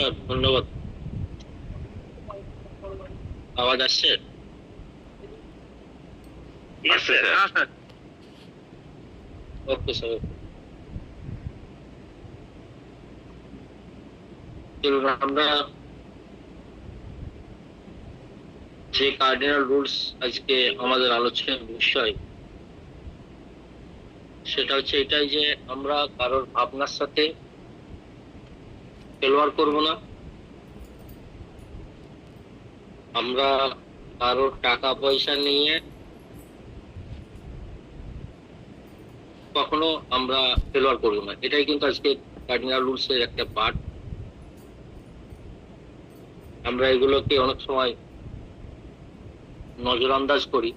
Sir, ধন্যবাদ। আওয়াজ আসছে? আসছে স্যার। হ্যাঁ স্যার। Okay sir. আমরা যে কার্ডিনাল রুলস আজকে আমাদের আলোচনার বিষয়, সেটা হচ্ছে এটাই যে আমরা কারোর ভাবনার সাথে খেলোয়াড় করব না। আমরা কারোর টাকা পয়সা নিয়ে কখনো আমরা খেলোয়াড় করবো না। এটাই কিন্তু আজকে কার্ডিনাল রুলস এর একটা পার্ট। আমরা এগুলোকে অনেক সময় নজরআন্দাজ করি।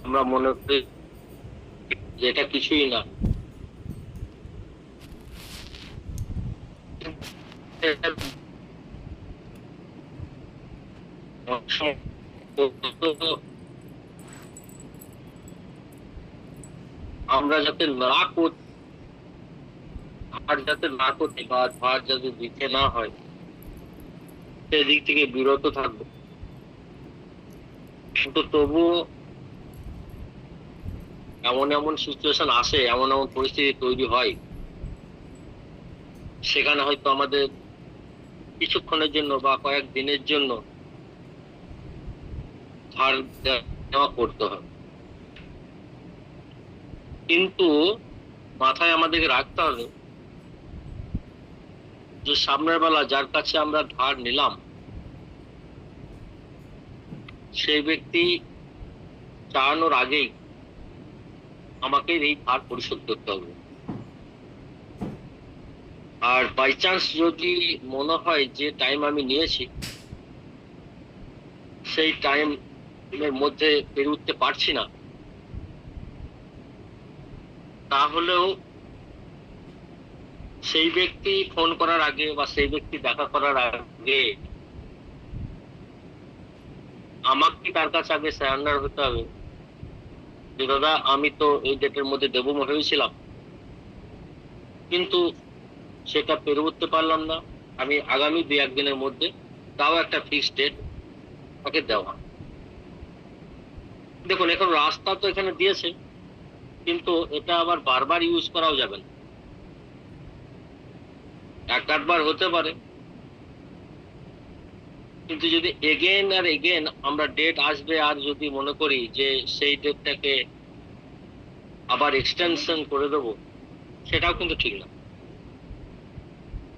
আমরা মনে করি যে এটা কিছুই না। অনেক সময় আমরা যাতে না করতে, ধার যাতে না করতে বা ধার যাতে দিতে না হয়, সেদিক থেকে বিরত থাকবো। কিন্তু তবুও এমন এমন সিচুয়েশন আসে, এমন এমন পরিস্থিতি তৈরি হয়, সেখানে হয়তো আমাদের কিছুক্ষণের জন্য বা কয়েক দিনের জন্য ধার দেওয়া করতে হয়। কিন্তু মাথায় আমাদেরকে রাখতে হবে যে সামনের বেলা যার কাছে আমরা ধার নিলাম, সেই ব্যক্তি চালানোর আগেই আমাকে এই ধার পরিশোধ করতে হবে। আর বাই চান্স যদি মনে হয় যে টাইম আমি নিয়েছি, সেই টাইমের মধ্যে পেরে উঠতে পারছি না, তাহলেও সেই ব্যক্তি ফোন করার আগে বা সেই ব্যক্তি দেখা করার আগে আমাকে তার কাছে আগে সারেন্ডার হতে হবে যে দাদা, আমি তো এই ডেটের মধ্যে দেবো ভেবেছিলাম, কিন্তু সেটা পেরে উঠতে পারলাম না। আমি আগামী 2-1 দিনের মধ্যে তাও একটা ফিক্সড ডেট তাকে দেওয়া। দেখুন, এখন রাস্তা তো এখানে দিয়েছে, কিন্তু এটা আবার বারবার ইউজ করাও যাবে না। এক আধবার হতে পারে, কিন্তু যদি এগেন আর এগেন আমরা ডেট আসবে আর যদি মনে করি যে সেই ডেটটাকে আবার এক্সটেনশন করে দেবো, সেটাও কিন্তু ঠিক না।